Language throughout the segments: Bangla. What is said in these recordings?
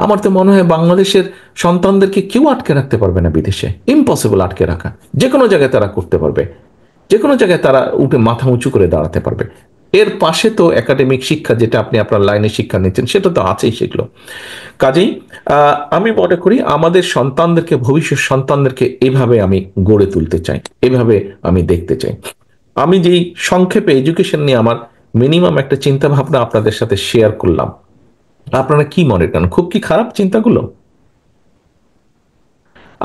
আমার তো মনে হয় বাংলাদেশের সন্তানদেরকে কেউ আটকে রাখতে পারবে না বিদেশে, ইম্পসিবল আটকে রাখা। যে কোনো জায়গায় তারা করতে পারবে, যে কোনো জায়গায় তারা উঠে মাথা উঁচু করে দাঁড়াতে পারবে। এর পাশে তো একাডেমিক শিক্ষা, যেটা আপনি আপনার লাইনে শিক্ষা নিচ্ছেন, সেটা তো আছেই সেগুলো। কাজেই আমি মনে করি আমাদের সন্তানদেরকে, ভবিষ্যৎ সন্তানদেরকে এভাবে আমি গড়ে তুলতে চাই, এভাবে আমি দেখতে চাই। আমি যেই সংক্ষেপে এডুকেশন নিয়ে আমার মিনিমাম একটা চিন্তা ভাবনা আপনাদের সাথে শেয়ার করলাম, আপনারা কি মনে করেন? খুব কি খারাপ চিন্তাগুলো?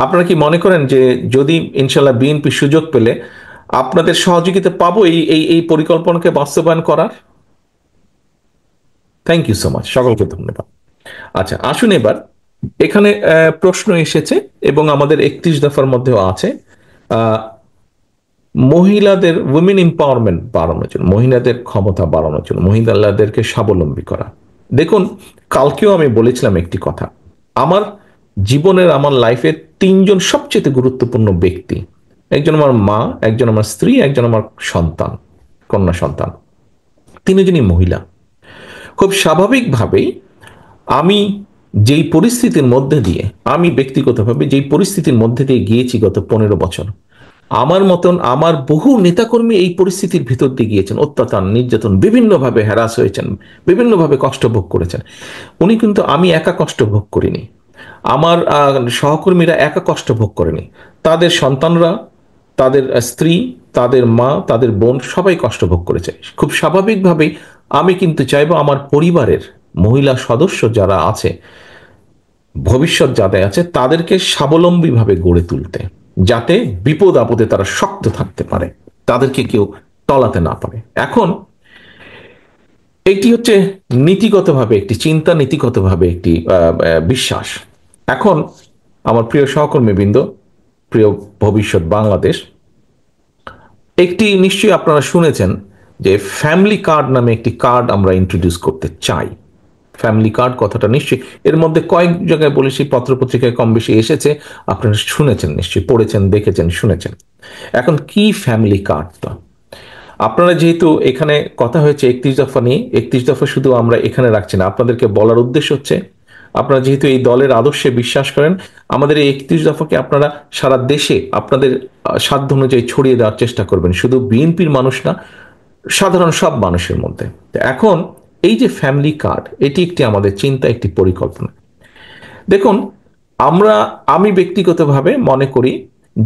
আপনারা কি মনে করেন যে যদি ইনশাল্লাহ বিএনপি সুযোগ পেলে আপনাদের সহযোগিতা পাবো এই এই এই পরিকল্পনাকে বাস্তবায়ন করার? থ্যাংক ইউ সো মাচ, সকলকে ধন্যবাদ। আচ্ছা, আসুন এবার এখানে প্রশ্ন এসেছে এবং আমাদের 31 দফার মধ্যেও আছে, আহ, মহিলাদের উইমেন এম্পাওয়ারমেন্ট বাড়ানোর জন্য, মহিলাদের ক্ষমতা বাড়ানোর জন্য, মহিলাদেরকে স্বাবলম্বী করা। দেখুন, কালকেও আমি বলেছিলাম একটি কথা, আমার জীবনের, আমার লাইফের তিনজন সবচেয়ে গুরুত্বপূর্ণ ব্যক্তি, একজন আমার মা, একজন আমার স্ত্রী, একজন আমার সন্তান, কন্যা সন্তান, তিনজনই মহিলা। খুব স্বাভাবিকভাবেই আমি যেই পরিস্থিতির মধ্যে দিয়ে, আমি ব্যক্তিগতভাবে যেই পরিস্থিতির মধ্যে দিয়ে গিয়েছি গত 15 বছর, আমার মতন আমার বহু নেতাকর্মী এই পরিস্থিতির ভিতর দিয়ে গিয়েছেন, অত্যাচার, নির্যাতন, বিভিন্নভাবে হ্যারাস হয়েছেন, বিভিন্নভাবে কষ্ট ভোগ করেছেন। উনি কিন্তু, আমি একা কষ্ট ভোগ করিনি, আমার সহকর্মীরা একা কষ্ট ভোগ করেনি, তাদের সন্তানরা, তাদের স্ত্রী, তাদের মা, তাদের বোন সবাই কষ্ট ভোগ করেছে। খুব স্বাভাবিকভাবেই আমি কিন্তু চাইবো আমার পরিবারের মহিলা সদস্য যারা আছে, ভবিষ্যৎ যাদের আছে, তাদেরকে স্বাবলম্বীভাবে গড়ে তুলতে, যাতে বিপদ আপদে তারা শক্ত থাকতে পারে, তাদেরকে কেউ টলাতে না পারে। এখন এটি হচ্ছে নীতিগতভাবে একটি চিন্তা, নীতিগতভাবে একটি বিশ্বাস। এখন আমার প্রিয় সহকর্মীবৃন্দ, প্রিয় ভবিষ্যৎ বাংলাদেশ, একটি নিশ্চয়ই আপনারা শুনেছেন যে ফ্যামিলি কার্ড নামে একটি কার্ড আমরা ইন্ট্রোডিউস করতে চাই। ফ্যামিলি কার্ড কথাটা নিশ্চয়ই এর মধ্যে কয়েক জায়গায় বলেছি, পত্রপত্রিকায় কম বেশি এসেছে, আপনারা শুনেছেন, নিশ্চয়ই পড়েছেন, দেখেছেন, শুনেছেন। এখন কি ফ্যামিলি কার্ডটা? আপনারা যেহেতু এখানে কথা হয়েছে 31 দফা নিয়ে, 31 দফা শুধু আমরা এখানে রাখছি না, আপনাদেরকে বলার উদ্দেশ্য হচ্ছে, আপনারা যেহেতু এই দলের আদর্শে বিশ্বাস করেন, আমাদের এই 31 দফাকে আপনারা সারা দেশে আপনাদের সাধ্য অনুযায়ী ছড়িয়ে দেওয়ার চেষ্টা করবেন, শুধু বিএনপির মানুষ না, সাধারণ সব মানুষের মধ্যে। এখন এই যে ফ্যামিলি কার্ড, এটি একটি আমাদের চিন্তা, একটি পরিকল্পনা। দেখুন, আমি ব্যক্তিগতভাবে মনে করি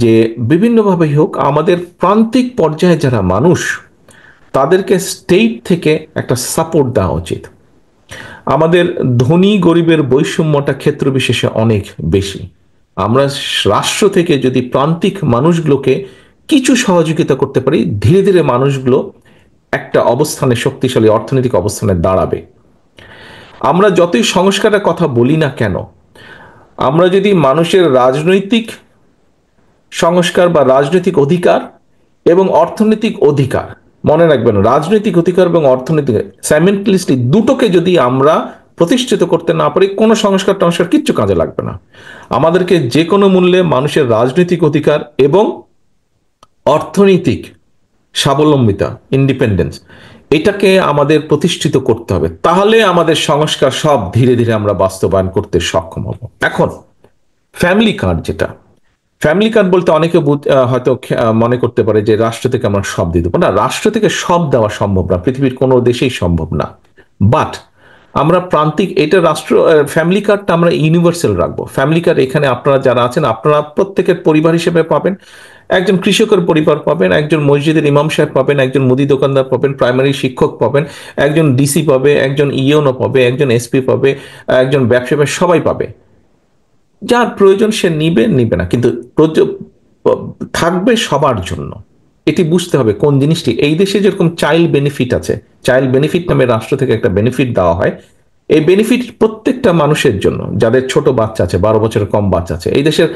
যে বিভিন্নভাবে হোক, আমাদের প্রান্তিক পর্যায়ে যারা মানুষ, তাদেরকে স্টেট থেকে একটা সাপোর্ট দেওয়া উচিত। আমাদের ধনী গরিবের বৈষম্যটা ক্ষেত্র বিশেষে অনেক বেশি। আমরা রাষ্ট্র থেকে যদি প্রান্তিক মানুষগুলোকে কিছু সহযোগিতা করতে পারি, ধীরে ধীরে মানুষগুলো একটা অবস্থানে, শক্তিশালী অর্থনৈতিক অবস্থানে দাঁড়াবে। আমরা যতই সংস্কারের কথা বলি না কেন, আমরা যদি মানুষের রাজনৈতিক সংস্কার বা রাজনৈতিক অধিকার এবং অর্থনৈতিক অধিকার, মনে রাখবেন, রাজনৈতিক অধিকার এবং অর্থনৈতিক সাইমেন্টালিস্টলি দুটোকে যদি আমরা প্রতিষ্ঠিত করতে না পারি, কোনো সংস্কার টংস্কার কিচ্ছু কাজে লাগবে না। আমাদেরকে যে কোনো মূল্যে মানুষের রাজনৈতিক অধিকার এবং অর্থনৈতিক স্বাবলম্বিতা, ইন্ডিপেন্ডেন্স, এটাকে আমাদের প্রতিষ্ঠিত করতে হবে। তাহলে আমাদের সংস্কার সব ধীরে ধীরে আমরা বাস্তবায়ন করতে সক্ষম হব। এখন ফ্যামিলি কার্ড, যেটা ফ্যামিলি কার্ড বলতে অনেকে হয়তো মনে করতে পারে যে রাষ্ট্র থেকে আমরা সব দিয়ে দেবো। না, রাষ্ট্র থেকে সব দেওয়া সম্ভব না, পৃথিবীর কোনো দেশেই সম্ভব না। বাট আমরা প্রান্তিক, এটা রাষ্ট্র, ফ্যামিলি কার্ডটা আমরা ইউনিভার্সাল রাখবো। ফ্যামিলি কার্ড এখানে আপনারা যারা আছেন, আপনারা প্রত্যেকের পরিবার হিসেবে পাবেন। একজন কৃষকের পরিবার পাবেন, একজন মসজিদের ইমাম সাহেব পাবেন, একজন মুদি দোকানদার পাবেন, প্রাইমারি শিক্ষক পাবেন, একজন ডিসি পাবে, একজন ইওনো পাবে, একজন এসপি পাবে, একজন ব্যবসায়ী, সবাই পাবে। যার প্রয়োজন সে নিবে, নিবে না, কিন্তু থাকবে সবার জন্য। এটি বুঝতে হবে কোন জিনিসটি। এই দেশে যেরকম চাইল্ড বেনিফিট আছে, চাইল্ড বেনিফিট নামে রাষ্ট্র থেকে একটা বেনিফিট দেওয়া হয়, এই বেনিফিট প্রত্যেকটা মানুষের জন্য, যাদের ছোট বাচ্চা আছে, 12 বছরের কম বাচ্চা আছে। এই দেশের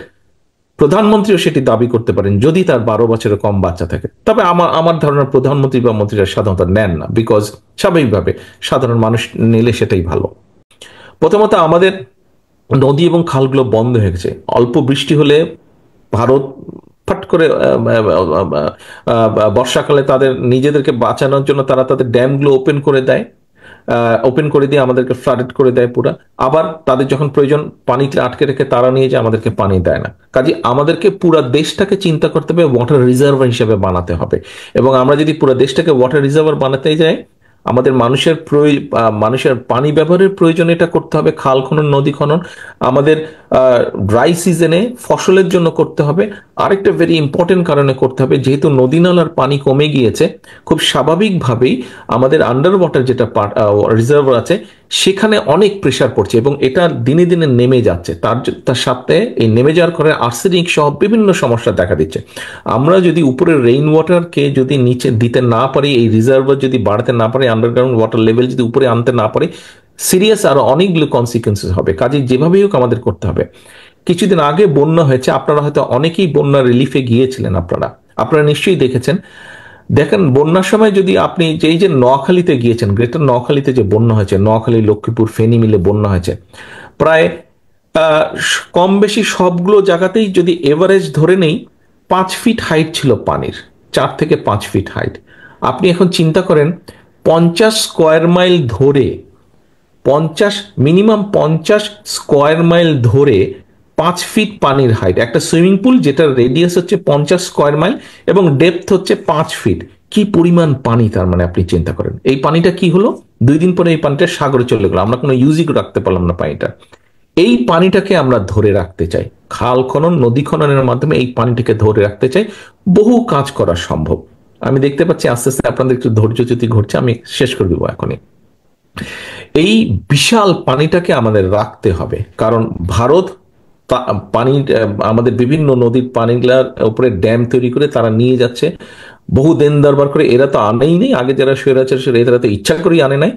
প্রধানমন্ত্রীও সেটি দাবি করতে পারেন যদি তার 12 বছরের কম বাচ্চা থাকে। তবে আমার ধারণা প্রধানমন্ত্রী বা মন্ত্রীরা সাধারণত নেন না, বিকজ স্বাভাবিকভাবে সাধারণ মানুষ নিলে সেটাই ভালো। প্রথমত, আমাদের নদী এবং খালগুলো বন্ধ হয়ে গেছে। অল্প বৃষ্টি হলে ভারত ফট করে বর্ষাকালে তাদের নিজেদেরকে বাঁচানোর জন্য তারা তাদের ড্যামগুলো ওপেন করে দেয়। ওপেন করে দিয়ে আমাদেরকে ফ্লাডেড করে দেয় পুরা। আবার তাদের যখন প্রয়োজন পানিতে আটকে রেখে তারা নিয়ে যায়, আমাদেরকে পানি দেয় না। কাজে আমাদেরকে পুরা দেশটাকে চিন্তা করতে হবে, ওয়াটার রিজার্ভার হিসেবে বানাতে হবে। এবং আমরা যদি পুরো দেশটাকে ওয়াটার রিজার্ভার বানাতে যাই, আমাদের মানুষের পানি ব্যবহারের প্রয়োজন এটা করতে হবে, খাল খনন, নদী খনন আমাদের ড্রাই সিজনে ফসলের জন্য করতে হবে। আরেকটা ভেরি ইম্পর্টেন্ট কারণে করতে হবে, যেহেতু নদী নালার পানি কমে গিয়েছে, খুব স্বাভাবিকভাবেই আমাদের আন্ডার ওয়াটার যেটা রিজার্ভার আছে সেখানে অনেক প্রেশার পড়ছে এবং এটা দিনে দিনে নেমে যাচ্ছে। তার সাথে এই নেমে যাওয়ার কারণে আর্সেনিক সহ বিভিন্ন সমস্যা দেখা দিচ্ছে। আমরা যদি উপরের রেইন ওয়াটারকে যদি নিচে দিতে না পারি, এই রিজার্ভার যদি বাড়াতে না পারি, আন্ডারগ্রাউন্ড ওয়াটার লেভেল যদি উপরে আনতে না পারি, সিরিয়াস আরো অনেকগুলো কনসিকুয়েন্সেস হবে। কাজে যেভাবেই হোক আমাদের করতে হবে। কিছুদিন আগে বন্যা হয়েছে, আপনারা হয়তো অনেকেই বন্যা রিলিফে গিয়েছিলেন, আপনারা নিশ্চয়ই দেখেছেন। দেখেন বন্যার সময় যদি আপনি এই যে নোয়াখালীতে গিয়েছেন, গ্রেটার নোয়াখালীতে যে বন্যা হয়েছে, নোয়াখালী, লক্ষ্মীপুর, ফেনী মিলে বন্যা হয়েছে, প্রায় কম বেশি সবগুলো জায়গাতেই যদি এভারেজ ধরে নেই 5 ফিট হাইট ছিল পানির, 4 থেকে 5 ফিট হাইট। আপনি এখন চিন্তা করেন 50 স্কোয়ার মাইল ধরে, 50 স্কোয়ার মাইল ধরে 5 ফিট পানির হাইট, একটা সুইমিং পুল যেটার রেডিয়াস হচ্ছে 50 স্কোয়ার মাইল এবং ডেপথ হচ্ছে 5 ফিট। কি পরিমাণ পানি! তার মানে আপনি চিন্তা করেন এই পানিটা কি হলো, 2 দিন পরে এই পানিটা সাগরে চলে গেল, আমরা কোনো ইউজই রাখতে পারলাম না পানিটা। এই পানিটাকে আমরা ধরে রাখতে চাই, খাল খনন, নদী খননের মাধ্যমে এই পানিটাকে ধরে রাখতে চাই। বহু কাজ করা সম্ভব। আমি দেখতে পাচ্ছি আস্তে আস্তে আপনাদের একটু ধৈর্যচ্যুতি ঘটছে, আমি শেষ করে দিব এখনই। এই বিশাল পানিটাকে আমাদের রাখতে হবে, কারণ ভারত পানি, আমাদের বিভিন্ন নদীর পানিগুলার উপরে ড্যাম তৈরি করে তারা নিয়ে যাচ্ছে, বহু দেন দরবার করে। এরা তো আনেই নেই, আগে যারা স্বৈরাচার এরা তো ইচ্ছা করেই আনে নাই।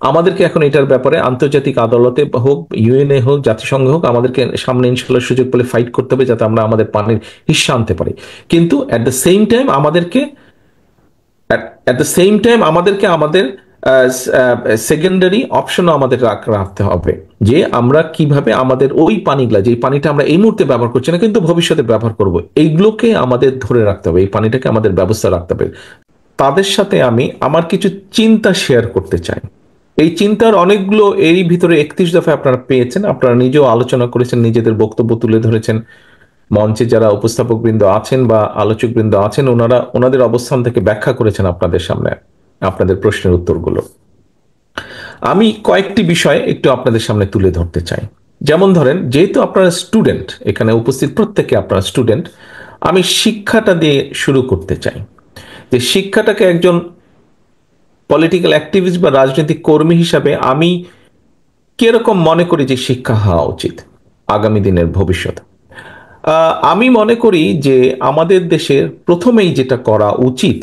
আমাদেরকে এখন এটার ব্যাপারে আন্তর্জাতিক আদালতে হোক, ইউএনএ হোক, জাতিসংঘ হোক, আমাদেরকে সামনে ইনশাল্লাহ সুযোগ পেলে ফাইট করতে হবে যাতে আমরা আমাদের পানির হিস্সা আনতে পারি। কিন্তু অ্যাট দ্য সেম টাইম আমাদেরকে আমাদের সেকেন্ডারি অপশনও আমাদের রাখতে হবে, যে আমরা কিভাবে আমাদের ওই পানিগুলা, যে পানিটা আমরা এই মুহূর্তে ব্যবহার করছি না কিন্তু ভবিষ্যতে ব্যবহার করব, এইগুলোকে আমাদের ধরে রাখতে হবে, এই পানিটাকে আমাদের ব্যবস্থা রাখতে হবে। তাদের সাথে আমি আমার কিছু চিন্তা শেয়ার করতে চাই। এই চিন্তার অনেকগুলো এরই ভিতরে 31 দফা আপনারা পেয়েছেন, আপনারা নিজেও আলোচনা করেছেন, নিজেদের বক্তব্য তুলে ধরেছেন। মঞ্চে যারা উপস্থাপক বৃন্দ আছেন বা আলোচক বৃন্দ আছেন, ওনাদের অবস্থান থেকে ব্যাখ্যা করেছেন আপনাদের সামনে আপনাদের প্রশ্নের উত্তরগুলো। আমি কয়েকটি বিষয় একটু আপনাদের সামনে তুলে ধরতে চাই। যেমন ধরেন, যেহেতু আপনারা স্টুডেন্ট, এখানে উপস্থিত প্রত্যেকে আপনারা স্টুডেন্ট, আমি শিক্ষাটা দিয়ে শুরু করতে চাই। যে শিক্ষাটাকে একজন পলিটিক্যাল অ্যাক্টিভিস্ট বা রাজনৈতিক কর্মী হিসাবে আমি কিরকম মনে করি যে শিক্ষা হওয়া উচিত আগামী দিনের ভবিষ্যৎ। আমি মনে করি যে আমাদের দেশের প্রথমেই যেটা করা উচিত,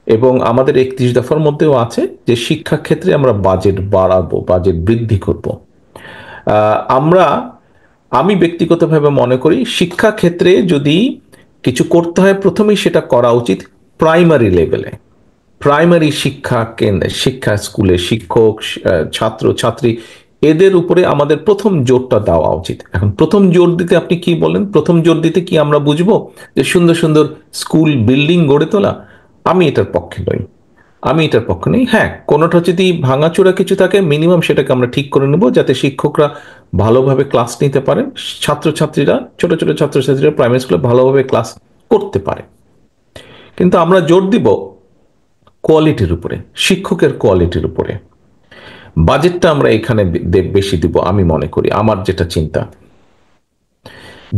এবং আমাদের 31 দফার মধ্যেও আছে, যে শিক্ষা ক্ষেত্রে আমরা বাজেট বাড়াবো, বাজেট বৃদ্ধি করব। আমরা আমি ব্যক্তিগতভাবে মনে করি শিক্ষা ক্ষেত্রে যদি কিছু করতে হয়, প্রথমেই সেটা করা উচিত প্রাইমারি লেভেলে। প্রাইমারি শিক্ষা স্কুলে শিক্ষক, ছাত্র ছাত্রী, এদের উপরে আমাদের প্রথম জোরটা দেওয়া উচিত। এখন প্রথম জোর দিতে আপনি কি বলেন? প্রথম জোর দিতে কি আমরা বুঝবো যে সুন্দর সুন্দর স্কুল বিল্ডিং গড়ে তোলা? আমি এটার পক্ষে নই, হ্যাঁ, কোনোটা যদি ভাঙাচোরা কিছু থাকে মিনিমাম সেটাকে আমরা ঠিক করে নেব, যাতে শিক্ষকরা ভালোভাবে ক্লাস নিতে পারেন, ছাত্রছাত্রীরা, ছোট ছোট ছাত্রছাত্রীরা প্রাইমারি স্কুলে ভালোভাবে ক্লাস করতে পারে। কিন্তু আমরা জোর দিব কোয়ালিটির উপরে, শিক্ষকের কোয়ালিটির উপরে। বাজেটটা আমরা এখানে বেশি দিব আমি মনে করি, আমার যেটা চিন্তা,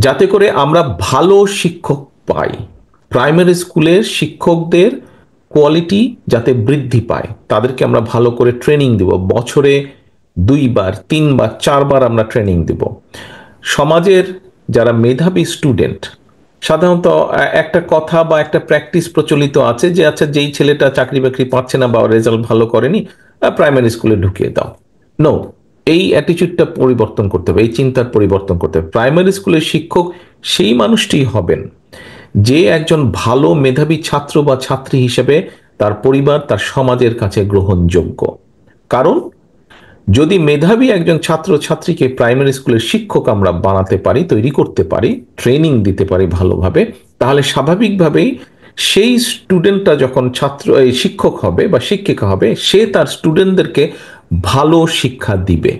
যাতে করে আমরা ভালো শিক্ষক পাই। প্রাইমারি স্কুলের শিক্ষকদের কোয়ালিটি যাতে বৃদ্ধি পায়, তাদেরকে আমরা ভালো করে ট্রেনিং দিব, বছরে 2বার 3বার 4বার আমরা ট্রেনিং দিব। সমাজের যারা মেধাবী স্টুডেন্ট, সাধারণত একটা কথা বা একটা প্র্যাকটিস প্রচলিত আছে যে আচ্ছা, যেই ছেলেটা চাকরি বাকরি পাচ্ছে না বা রেজাল্ট ভালো করেনি, প্রাইমারি স্কুলে ঢুকিয়ে দাও। নো, এই অ্যাটিচিউডটা পরিবর্তন করতে হবে, এই চিন্তার পরিবর্তন করতে হবে। প্রাইমারি স্কুলের শিক্ষক সেই মানুষটি হবেন যে একজন ভালো মেধাবী ছাত্র বা ছাত্রী হিসেবে তার পরিবার, তার সমাজের কাছে গ্রহণযোগ্য। কারণ যদি মেধাবী একজন ছাত্র ছাত্রীকে প্রাইমারি স্কুলের শিক্ষক আমরা বানাতে পারি, তৈরি করতে পারি, ট্রেনিং দিতে পারি ভালোভাবে, তাহলে স্বাভাবিকভাবেই সেই স্টুডেন্টটা যখন শিক্ষক হবে বা শিক্ষিকা হবে, সে তার স্টুডেন্টদেরকে ভালো শিক্ষা দিবে,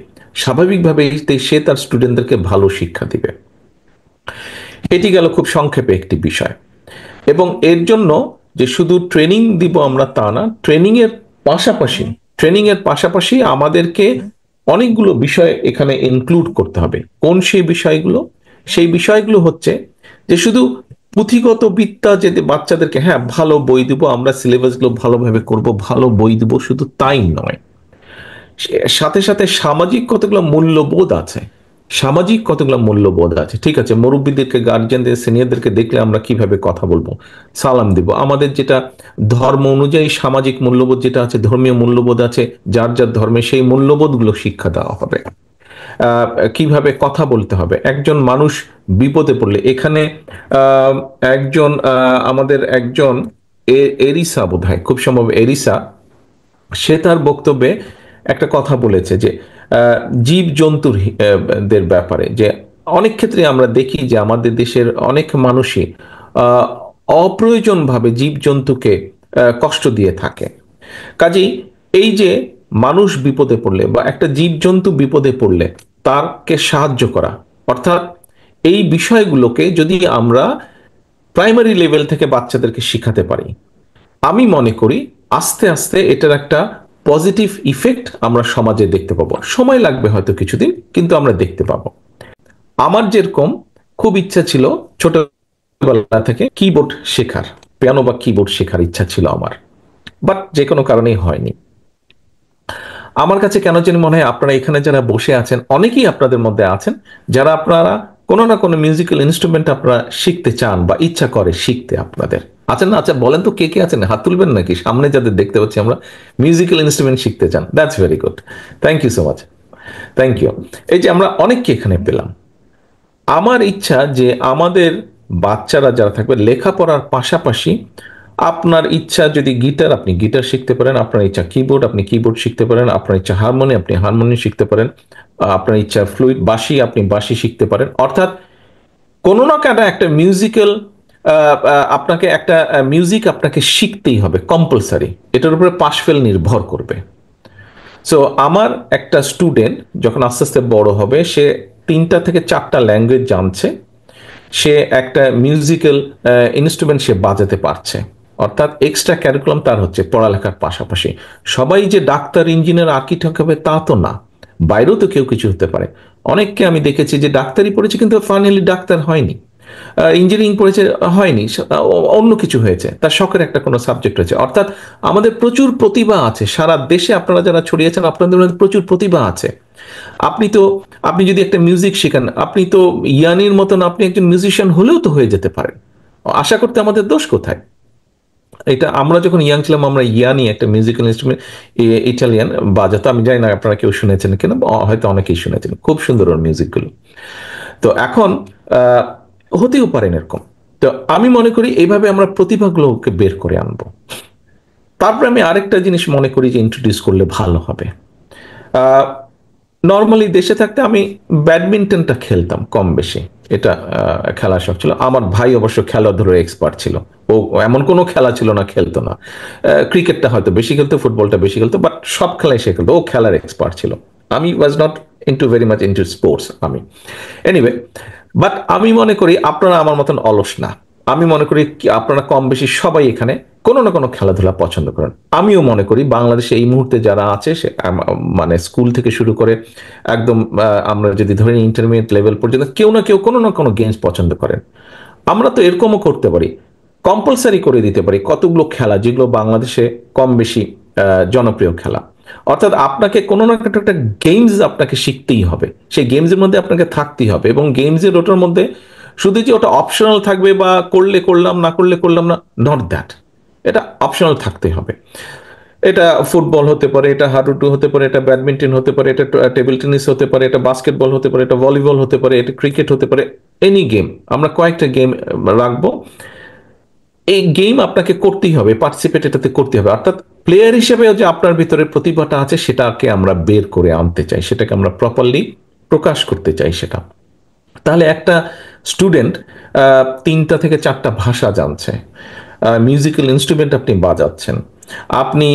স্বাভাবিকভাবে সে তার স্টুডেন্টদেরকে ভালো শিক্ষা দিবে। এটি গেল খুব সংক্ষেপে একটি বিষয়। এবং এর জন্য যে শুধু ট্রেনিং দিব আমরা তা না, পাশাপাশি ট্রেনিং এর পাশাপাশি আমাদেরকে অনেকগুলো বিষয় এখানে ইনক্লুড করতে হবে। কোন সেই বিষয়গুলো? সেই বিষয়গুলো হচ্ছে যে শুধু পুঁথিগত বিদ্যা যে বাচ্চাদেরকে, হ্যাঁ ভালো বই দিব আমরা, সিলেবাসগুলো ভালোভাবে করব, ভালো বই দিব, শুধু তাই নয়, সাথে সাথে সামাজিক কতগুলো মূল্যবোধ আছে। সামাজিক কতগুলো মূল্যবোধ আছে, ঠিক আছে, মুরব্বীদেরকে, গার্জিয়ানদের, সিনিয়রদেরকে দেখলে আমরা কিভাবে কথা বলবো, সালাম দিব, আমাদের যেটা ধর্ম অনুযায়ী সামাজিক মূল্যবোধ যেটা আছে, ধর্মীয় মূল্যবোধ আছে, যার যার ধর্মে সেই মূল্যবোধগুলো শিক্ষা দেওয়া হবে। কিভাবে কথা বলতে হবে একজন মানুষ বিপদে পড়লে। এখানে আমাদের একজন এরিসা, বোধহয় খুব সম্ভব এরিসা, সে তার বক্তব্যে একটা কথা বলেছে যে জীব জন্তুর দের ব্যাপারে, যে অনেক ক্ষেত্রে আমরা দেখি যে আমাদের দেশের অনেক মানুষই আহ, অপ্রয়োজনভাবে জীব জন্তুকে কষ্ট দিয়ে থাকে। কাজেই এই যে মানুষ বিপদে পড়লে বা একটা জীবজন্তু বিপদে পড়লে তারকে সাহায্য করা, অর্থাৎ এই বিষয়গুলোকে যদি আমরা প্রাইমারি লেভেল থেকে বাচ্চাদেরকে শিখাতে পারি, আমি মনে করি আস্তে আস্তে এটার একটা পজিটিভ ইফেক্ট আমরা সমাজে দেখতে পাবো। সময় লাগবে হয়তো কিছুদিন, কিন্তু আমরা দেখতে পাবো। আমার যেরকম খুব ইচ্ছা ছিল ছোটবেলা থেকে কিবোর্ড শেখার, পিয়ানো বা কিবোর্ড শেখার ইচ্ছা ছিল আমার, বাট যে কোনো কারণেই হয়নি। আমার কাছে কেন জানি মনে হয় আপনারা এখানে যারা বসে আছেন অনেকেই আপনাদের মধ্যে আছেন যারা আপনারা কোনো না কোনো মিউজিক্যাল ইনস্ট্রুমেন্ট আপনারা শিখতে চান বা ইচ্ছা করে শিখতে আপনাদের। আছেন না? আচ্ছা বলেন তো কে কে আছেন, হাত তুলবেন নাকি, সামনে যাদের দেখতে পাচ্ছি আমরা মিউজিক্যাল ইনস্ট্রুমেন্ট শিখতে চান। That's very good, thank you so much, thank you. এই যে আমরা অনেককে এখানে পেলাম। আমার ইচ্ছা যে আমাদের বাচ্চারা যারা থাকবে লেখাপড়ার পাশাপাশি, আপনার ইচ্ছা যদি গিটার, আপনি গিটার শিখতে পারেন, আপনার ইচ্ছা কিবোর্ড, আপনি কিবোর্ড শিখতে পারেন, আপনার ইচ্ছা হারমোনিয়াম, আপনি হারমোনিয়াম শিখতে পারেন, আপনার ইচ্ছা ফ্লুইড বাঁশি, আপনি বাঁশি শিখতে পারেন। অর্থাৎ কোনো না কোনো একটা মিউজিক্যাল, আপনাকে একটা মিউজিক আপনাকে শিখতেই হবে কম্পালসারি, এটার উপরে পাশ ফেল নির্ভর করবে। সো আমার একটা স্টুডেন্ট যখন আস্তে আস্তে বড় হবে, সে 3টা থেকে 4টা ল্যাঙ্গুয়েজ জানছে, সে একটা মিউজিক্যাল ইনস্ট্রুমেন্ট সে বাজাতে পারছে, অর্থাৎ এক্সট্রা ক্যারিকুলাম তার হচ্ছে পড়ালেখার পাশাপাশি। সবাই যে ডাক্তার, ইঞ্জিনিয়ার, আর্কিটেক্ট হবে তা তো না, বাইরেও তো কেউ কিছু হতে পারে। অনেককে আমি দেখেছি যে ডাক্তারি পড়েছে কিন্তু ফাইনালি ডাক্তার হয়নি, ইঞ্জিনিয়ারিং পড়েছে হয়নি, অন্য কিছু হয়েছে, তার শখের একটা কোনো সাবজেক্ট হয়েছে। অর্থাৎ আমাদের প্রচুর প্রতিভা আছে সারা দেশে, আপনারা যারা ছড়িয়েছেন আপনাদের মধ্যে প্রচুর প্রতিভা আছে। আপনি তো, আপনি যদি একটা মিউজিক শেখেন, আপনি তো ইয়ানির মতন আপনি একজন মিউজিশিয়ান হলেও তো হয়ে যেতে পারেন। আশা করতে আমাদের দোষ কোথায়? এটা আমরা যখন ইয়াং ছিলাম, আমরা ইয়ানি একটা মিউজিক্যাল ইনস্ট্রুমেন্ট, ইটালিয়ান বাজাতো, আমি জানি না আপনারা কেউ শুনেছেন কিনা, হয়তো অনেকেই শুনেছেন, খুব সুন্দর ওর মিউজিকগুলো। তো এখন আহ, হতেও পারেন এরকম। তো আমি মনে করি এইভাবে আমরা প্রতিভাগুলোকে বের করে আনবো। তারপরে আমি আরেকটা জিনিস মনে করি যে ইন্ট্রোডিউস করলে ভালো হবে। নর্মালি দেশে থাকতে আমি ব্যাডমিন্টনটা খেলতাম কম বেশি, এটা খেলার শখ ছিল। আমার ভাই অবশ্য খেলাধুলার এক্সপার্ট ছিল, ও এমন কোনো খেলা ছিল না খেলতো না। ক্রিকেটটা হয়তো বেশি খেলতো, ফুটবলটা বেশি খেলতো, বাট সব খেলাই সে খেলতো, ও খেলার এক্সপার্ট ছিল। আমি was not into very much into sports আমি। এনিওয়ে, বাট আমি মনে করি আপনারা আমার মতন অলস না। আমি মনে করি আপনারা কম বেশি সবাই এখানে কোনো না কোনো খেলাধুলা পছন্দ করেন। আমিও মনে করি বাংলাদেশে এই মুহূর্তে যারা আছে সে মানে স্কুল থেকে শুরু করে একদম আমরা যদি ধরি ইন্টারমিডিয়েট লেভেল পর্যন্ত কেউ না কেউ কোনো না কোনো গেমস পছন্দ করেন। আমরা তো এরকমও করতে পারি, কম্পালসারি করে দিতে পারি কতগুলো খেলা যেগুলো বাংলাদেশে কম বেশি জনপ্রিয় খেলা। অর্থাৎ আপনাকে কোনো না একটা গেমস আপনাকে শিখতেই হবে, সেই গেমসের মধ্যে আপনাকে থাকতেই হবে, এবং গেমসের ওটার মধ্যে শুধু যে ওটা অপশনাল থাকবে বা করলে করলাম না করলে করলাম না, নট দ্যাট, এটা অপশনাল থাকতে হবে। এটা ফুটবল হতে পারে, এটা হাডুডু হতে পারে, এটা ব্যাডমিন্টন হতে পারে, এটা টেবিল টেনিস হতে পারে, এটা বাস্কেটবল হতে পারে, এটা ভলিবল হতে পারে, এটা ক্রিকেট হতে পারে, এনি গেম। আমরা কয়েকটা গেম রাখবো, এই গেম আপনাকে করতেই হবে, পার্টিসিপেট এটাতে করতে হবে। অর্থাৎ প্লেয়ার হিসেবে যে আপনার ভিতরে প্রতিভাটা আছে সেটাকে আমরা বের করে আনতে চাই, সেটাকে আমরা প্রপারলি প্রকাশ করতে চাই সেটা। তাহলে একটা স্টুডেন্ট 3টা থেকে 4টা ভাষা জানছে, মিউজিক্যাল ইনস্ট্রুমেন্ট আপনি বাজাচ্ছেন, আপনি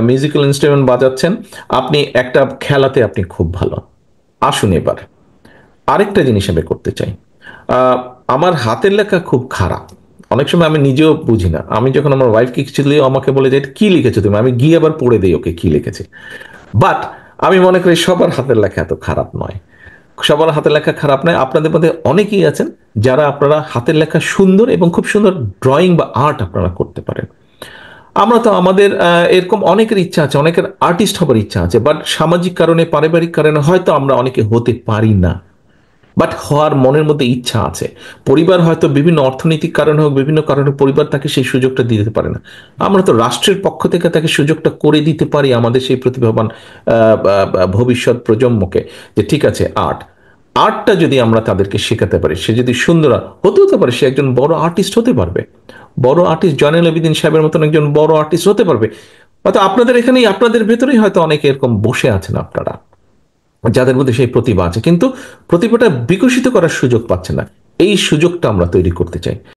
মিউজিক্যাল ইনস্ট্রুমেন্ট বাজাচ্ছেন, আপনি একটা খেলাতে আপনি খুব ভালো। আসুন এবার আরেকটা জিনিস আমি করতে চাই। আহ, আমার হাতের লেখা খুব খারাপ, অনেক সময় আমি নিজেও বুঝি না। আমি যখন আমার ওয়াইফকে কিছু দিই, আমাকে বলে যে এটা কি লিখেছো তুমি, আমি গিয়ে আবার পড়ে দিই ওকে কি লিখেছে। বাট আমি মনে করি সবার হাতের লেখা এত খারাপ নয়, সবার হাতের লেখা খারাপ নয়। আপনাদের মধ্যে অনেকেই আছেন যারা আপনারা হাতের লেখা সুন্দর এবং খুব সুন্দর ড্রয়িং বা আর্ট আপনারা করতে পারেন। আমরা তো আমাদের এরকম অনেকের ইচ্ছা আছে, অনেকের আর্টিস্ট হবার ইচ্ছা আছে, বাট সামাজিক কারণে পারিবারিক কারণে হয়তো আমরা অনেকে হতে পারি না। বাট হওয়ার মনের মধ্যে ইচ্ছা আছে। পরিবার হয়তো বিভিন্ন অর্থনৈতিক কারণে হোক, বিভিন্ন কারণে পরিবার তাকে সেই সুযোগটা দিতে পারে না। আমরা তো রাষ্ট্রের পক্ষ থেকে তাকে সুযোগটা করে দিতে পারি আমাদের সেই প্রতিভাবান ভবিষ্যৎ প্রজন্মকে, যে ঠিক আছে আর্টটা যদি আমরা তাদেরকে শেখাতে পারি, সে যদি সুন্দর হতে পারে, সে একজন বড় আর্টিস্ট হতে পারবে, বড় আর্টিস্ট জয়নুল আবেদিন সাহেবের মতন একজন বড় আর্টিস্ট হতে পারবে। হয়তো আপনাদের এখানেই, আপনাদের ভেতরেই হয়তো অনেকে এরকম বসে আছেন আপনারা, যাদের মধ্যে সেই প্রতিভা আছে, কিন্তু প্রতিভাটা বিকশিত করার সুযোগ পাচ্ছে না। এই সুযোগটা আমরা তৈরি করতে চাই।